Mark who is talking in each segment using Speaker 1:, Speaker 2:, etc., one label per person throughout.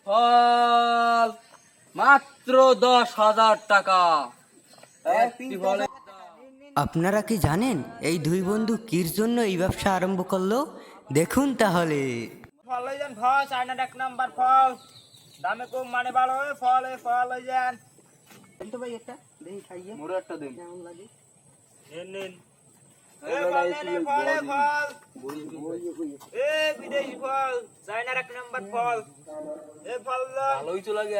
Speaker 1: ফল মাত্র 10,000 টাকা একটি ফলের দাম।
Speaker 2: আপনারা কি জানেন এই দুই বন্ধু কির জন্য এই ব্যবসা আরম্ভ করলো? দেখুন তাহলে।
Speaker 3: ফল লই যান ফল চায়নার 1 নাম্বার ফল দামে কম মানে ভালো হয় ফল এই ফল লই যান
Speaker 2: তো ভাই একটা দেখি খাইয়ে
Speaker 1: মোরে একটা দিন
Speaker 2: কেমন লাগে।
Speaker 3: নিন এই ফল নেন ফল এই ফল এই বিদেশি ফল চায়নার 1 নাম্বার ফল এই ফল
Speaker 1: ভালোই তো লাগে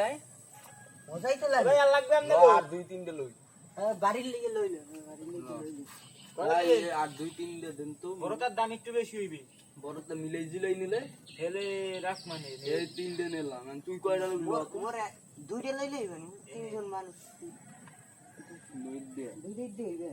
Speaker 2: মজাই তো লাগে।
Speaker 3: লই আর লাগবে আমনে
Speaker 1: আর 2-3টে লই
Speaker 2: বাড়ির লিগে লইলো, বাড়ির লিগে লইলো।
Speaker 1: আর 2-3টে দেন তো
Speaker 3: বড়টার দাম একটু বেশি হইবে
Speaker 1: বড়টা মিলাই জিলাই নিলে
Speaker 3: হেলে রাখ মানে
Speaker 1: এই 3টে নিলাম আর তুই কয়টা লইবি
Speaker 2: ওরে দুইটা লইলে হইবে না, তিনজন মানুষ
Speaker 1: লই দে
Speaker 2: দুইটাই দিবে।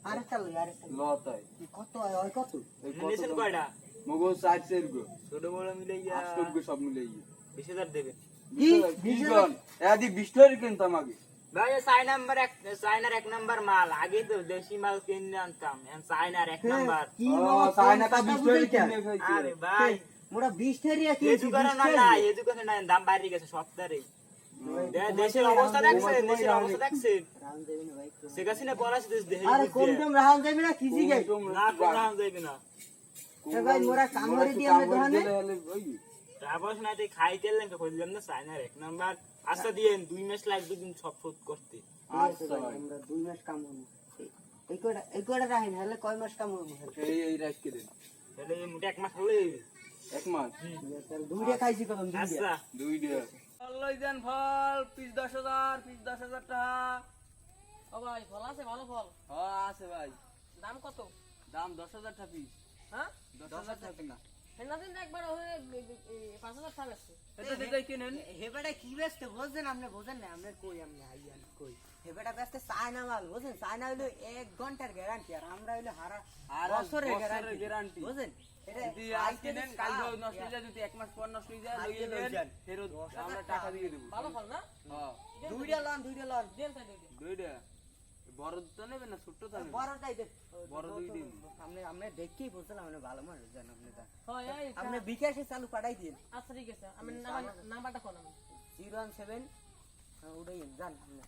Speaker 2: আরেকটা লই, আরেকটা লই।
Speaker 1: লতাই
Speaker 2: কত হয় ওই কত?
Speaker 1: এই
Speaker 3: নিছেন
Speaker 1: কত
Speaker 3: কয়টা
Speaker 1: মগো 60 গো
Speaker 3: ছোট বড় মিলে ইয়া
Speaker 1: 8 সব মিলাই
Speaker 3: 20000 দেবে
Speaker 2: কি?
Speaker 1: 20 জন এদি 20 টাকা কিনতাম আগে
Speaker 3: ভাই চায়নার 1 নাম্বার মাল আগে তো দেশি মাল কিনে আনতাম এখন চায়নার 1 নাম্বার
Speaker 2: কি
Speaker 1: ও
Speaker 2: বাবা,
Speaker 1: চায়না কা
Speaker 2: কথা
Speaker 1: 20 টাকা
Speaker 2: বুঝাইতা?
Speaker 1: কিনে খাইছে
Speaker 3: আরে ভাই
Speaker 2: মোরা 20 টাকা কি
Speaker 3: এজুকেশন না এজুকেশন না দাম বাইরে গেছে সপ্তাহে দেশের অবস্থা দেখছেন দেশের অবস্থা দেখছেন
Speaker 2: রাম দেবে না ভাই।
Speaker 3: শেখ হাসিনা পলাশি দেশ দেহে
Speaker 2: আরে কম কম রাহান যাবে না কি জিগে?
Speaker 3: না কোন হাম যাইবে না
Speaker 2: এ ভাই মোরা কামড়ে দিয়ে আমরা দোকানে
Speaker 3: তারপর নাই তুই খাই তেলেন কে কইলাম না চায়নার 1 নাম্বার আচ্ছা দিয়েন 2 মাস লাগবে দিন সব শোধ করতে
Speaker 1: আচ্ছা
Speaker 2: আমরা 2 মাস কাম করব। এই কোটা রাহিন হলে কয় মাস কাম করব?
Speaker 1: এই রাখকে দেন
Speaker 3: তাহলে এই মোটা 1 মাস হলে
Speaker 1: এক মাস
Speaker 2: দুইটা খাইছি কলম দুইটা।
Speaker 3: আচ্ছা
Speaker 1: 2 টাকা ফল লই দেন ফল পিস 10,000 পিস 10,000 টাকা
Speaker 4: ও ভাই ফল আছে ভালো ফল
Speaker 1: হ্যাঁ আছে ভাই
Speaker 4: দাম কত?
Speaker 1: দাম 10,000 টাকা পিস
Speaker 4: হ্যাঁ
Speaker 1: 10,000 টাকা না
Speaker 4: সেদিন একবার হয়ে 5,000 টাকা আছে
Speaker 1: এটা দেখে কিনেন
Speaker 2: হেবেটা কি ব্যস্ত বুঝছেন আপনি বুঝেন না আমরা কই আপনি আইয়ান কই হেবেটা ব্যস্ত চায়না মাল বুঝেন চায়না হইলো 1 ঘন্টার গ্যারান্টি আর আমরা হইলো বছরের গ্যারান্টি বুঝেন এটা
Speaker 1: যদি আজ কিনেন কাল নষ্ট হয়ে যায় যদি এক মাস পর নষ্ট হয়ে যায় লইয়ে দেন ফেরত আমরা টাকা দিয়ে দেব
Speaker 4: ভালো ফল না
Speaker 1: হ্যাঁ
Speaker 2: দুইটা লন
Speaker 4: দেন তাই দেন
Speaker 1: দুইটা বড় তো নেবেন না ছোট তো নেবেন
Speaker 2: বড়টাই দে
Speaker 1: বড় দুই দিন
Speaker 2: আপনি আপনি দেখেই বুঝছেন আপনি ভালো মানুষ জানেন আপনি তা
Speaker 4: হয় এই
Speaker 2: আপনি বিকাশে চালু পাঠাই দিন
Speaker 4: আচ্ছা ঠিক আছে আমি নাম্বারটা কোন আমি
Speaker 2: 017 উড়াই জান আপনি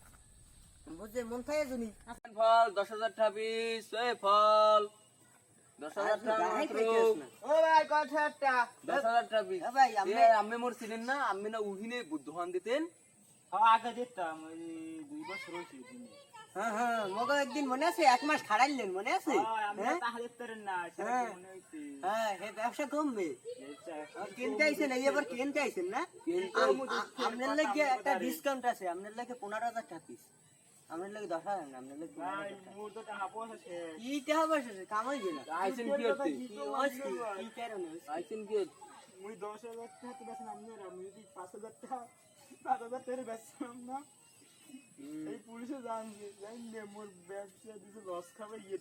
Speaker 2: বুঝছেন মন থাকে জনি
Speaker 1: ফল 10,000 টাকা পিস এই ফল 10,000 টাকা মাত্র
Speaker 3: ও ভাই কথাটা
Speaker 1: 10,000 টাকা পিস
Speaker 2: এ ভাই আপনি
Speaker 1: আমি মোর ছিলেন না আমি না উহিনে বুদ্ধহান দিতেন
Speaker 3: আগে দিতাম ওই 2 বছর হইছে দিনে
Speaker 2: হ্যাঁ হ্যাঁ মগো একদিন মনে আছে এক মাস খাড়াইলেন মনে আছে
Speaker 3: আমরা তাহলে তরেন না সেটা
Speaker 2: হ্যাঁ।
Speaker 3: মনে হইছে
Speaker 2: হ্যাঁ হে ব্যবসা কমবে কিনতে আইছেন এই এবার কিনতে আইছেন না আপনার লাগে একটা ডিসকাউন্ট আছে আপনার লাগে 15,000 টাকা পিস আপনার লাগে 10,000 না আপনার লাগে
Speaker 3: ভাই মোর তো টাকা পয়সা শেষ
Speaker 2: কি টাকা পয়সা আছে কামাইবে না
Speaker 1: আইছেন কি করতে
Speaker 2: কি হইছে কি কারণে হইছে?
Speaker 1: আইছেন কি করতে?
Speaker 3: মুই 10,000 টাকা তো বেছেন আপনার আমি যদি 5,000 টাকা 5,000 টাকা বেচলাম না এই পুলিশে জানবে মোর ব্যবসা দিছে লস খাবে ইয়ে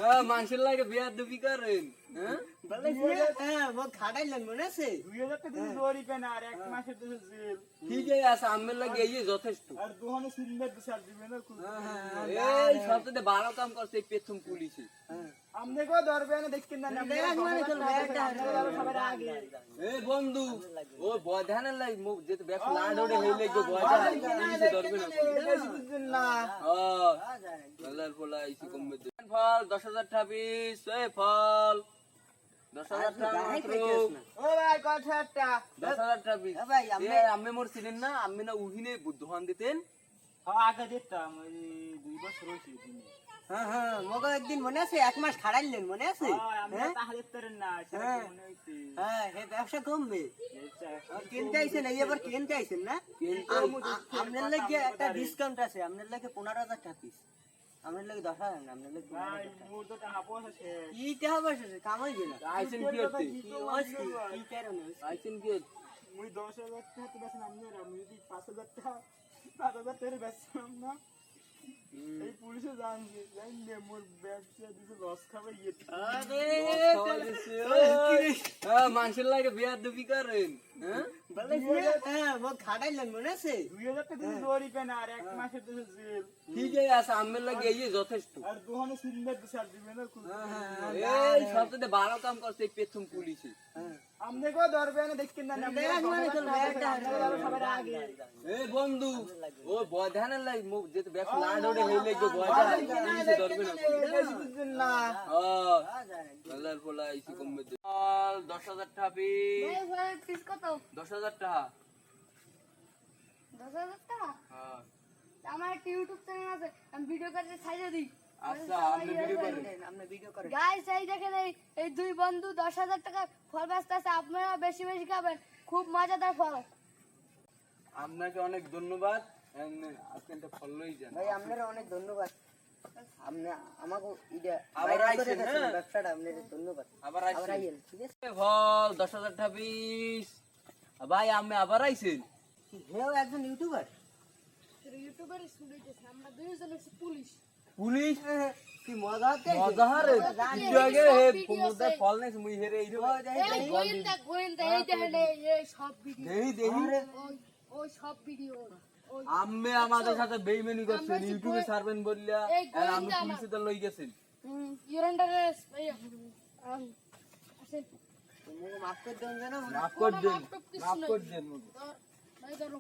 Speaker 1: হ্যাঁ মানুষের লাগে বিয়ার দুবি করেন হ্যাঁ
Speaker 2: বলে হ্যাঁ মগ খাড়াইলেন মনে আছে
Speaker 3: 2,000 টাকা দিছে জরি পেন আর 1 মাসের দিছে জেল
Speaker 1: ঠিক আছে আমের লাগে এই যথেষ্ট
Speaker 3: আর দোহানে সিলিন্ডার দিছে আর দিবে না খুব
Speaker 1: এই সবচেয়ে ভালো কাম করছে এই প্রথম পুলিশে
Speaker 3: আমনে কো ধরবে না দেখছেন না
Speaker 2: দেখ মানে চল ব্যাগটা
Speaker 3: সবার আগে
Speaker 1: এই বন্ধু ও বয়ধানের লাই মুখ যেতে ব্যবসা লাড ওড়ে হইলে গো বয়ধান পুলিশে ধরবে না
Speaker 3: বুঝছেন না
Speaker 1: হ্যাঁ আল্লাহর ফলা আইছি কমবে ফল 10,000 টাকা পিস এই ফল 10,000 টাকা মাত্র
Speaker 3: ও ভাই কথাটা
Speaker 1: 10,000 টাকা পিস
Speaker 2: ভাই আপনি
Speaker 1: আমি মোর ছিলেন না আমি না উহিনে বুদ্ধহান দিতেন
Speaker 3: আগে দিতাম ওই 2 বছর হইছে দিনে
Speaker 2: হ্যাঁ হ্যাঁ মগো একদিন মনে আছে এক মাস খাড়াইলেন মনে আছে
Speaker 3: আমরা তাহলে তরেন না সেটা মনে হইছে
Speaker 2: হ্যাঁ হে ব্যবসা কমবে কিনতে আইছেন এই এবার কিনতে আইছেন না আপনার লাগে একটা ডিসকাউন্ট আছে আপনার লাগে 15,000 টাকা পিস আপনার লাগে 10,000 না আপনার লাগে
Speaker 3: ভাই মোর তো টাকা পয়সা শেষ
Speaker 2: কি টাকা পয়সা আছে কামাইবে না
Speaker 1: আইছেন কি করতে
Speaker 2: কি হইছে কি কারণে হইছে?
Speaker 1: আইছেন কি করতে?
Speaker 3: মুই 10,000 টাকা তো বেছেন আপনার আমি যদি 5,000 টাকা 5,000 টাকা বেচলাম না এই পুলিশে জানবে মোর ব্যবসা দিছে লস খাবে ইয়ে
Speaker 1: হ্যাঁ মানুষের লাগে বিয়ার দুবি করেন হ্যাঁ
Speaker 2: বলে হ্যাঁ মগ খাড়াইলেন মনে আছে
Speaker 3: 2,000 টাকা দিছে জরি পেন আর 1 মাসের দিছে জেল
Speaker 1: ঠিক আছে আমের লাগে এই যথেষ্ট
Speaker 3: আর দোহানে সিলিন্ডার দিছে আর দিবে না খুব
Speaker 1: এই সবচেয়ে ভালো কাম করছে এই প্রথম পুলিশে
Speaker 2: হ্যাঁ
Speaker 3: দেখো ধরবে না দেখছেন না
Speaker 2: দেখ মানে চলবে একটা
Speaker 3: সবার আগে
Speaker 1: এ বন্ধু ও বয়ধানের লাই মুখ যেতে ব্যবসা লাড ওড়ে হইলে যে বয়ধান পুলিশে ধরবে না
Speaker 3: না
Speaker 1: লাল পোলা আইছি কমবে ফল 10,000 টাকা পিস
Speaker 5: পিস কত
Speaker 1: 10,000 টাকা
Speaker 5: 10,000 টাকা
Speaker 1: হ্যাঁ
Speaker 5: আমার একটা ইউটিউব চ্যানেল আছে আমি ভিডিও করে ছাইড়ে দিই
Speaker 1: আচ্ছা আপনি ভিডিও করেন
Speaker 2: আপনি ভিডিও করেন
Speaker 5: গাইস এই দেখেন এই দুই বন্ধু 10,000 টাকা ফল ব্যস্ত আছে আপনারা বেশি বেশি খাবেন খুব মজাদার ফল
Speaker 1: আপনাকে অনেক ধন্যবাদ আজকে একটা ফল লই যান
Speaker 2: ভাই আপনার অনেক ধন্যবাদ আপনি আমাকে এটা
Speaker 1: আবার
Speaker 2: ভাইরাল করে
Speaker 1: আইছেন,
Speaker 2: দিয়েছেন
Speaker 1: হ্যাঁ?
Speaker 2: ব্যবসাটা আপনার ধন্যবাদ
Speaker 1: আবার
Speaker 2: আবার
Speaker 1: আইছেন
Speaker 2: আইয়েন ঠিক আছে
Speaker 1: ফল 10,000 টাকা পিস ভাই আমি আবার আইছেন
Speaker 2: হেও একজন ইউটিউবার
Speaker 5: ইউটিউবার স্টুডেন্ট আমরা দুইজন হচ্ছে পুলিশ
Speaker 1: পুলিশ
Speaker 2: কি মজা হচ্ছে
Speaker 1: মজা হারে একটু আগে হে কুমুদা ফল নাই মুই হেরে এই
Speaker 5: এই গোয়েন্দা এই দেখেন এই সব ভিডিও
Speaker 1: দেহি দেহি
Speaker 5: ওই সব ভিডিও ওই
Speaker 1: আম্মে আমাদের সাথে বেইমানি করছেন
Speaker 5: আমরা
Speaker 1: ইউটিউবে ছাড়বেন বললা
Speaker 5: এই
Speaker 1: আর আমি
Speaker 5: গোয়েন্দা
Speaker 1: পুলিশে তো লই গেছেন
Speaker 5: ইউরেন্ডারে আসেন
Speaker 2: তুমি মাফ করে দেন জানো
Speaker 1: মাফ কর দেন
Speaker 5: মাফ টপ কিছু
Speaker 1: মাফ
Speaker 5: নাই।
Speaker 1: কর দেন মুকে
Speaker 5: ভাই ধরো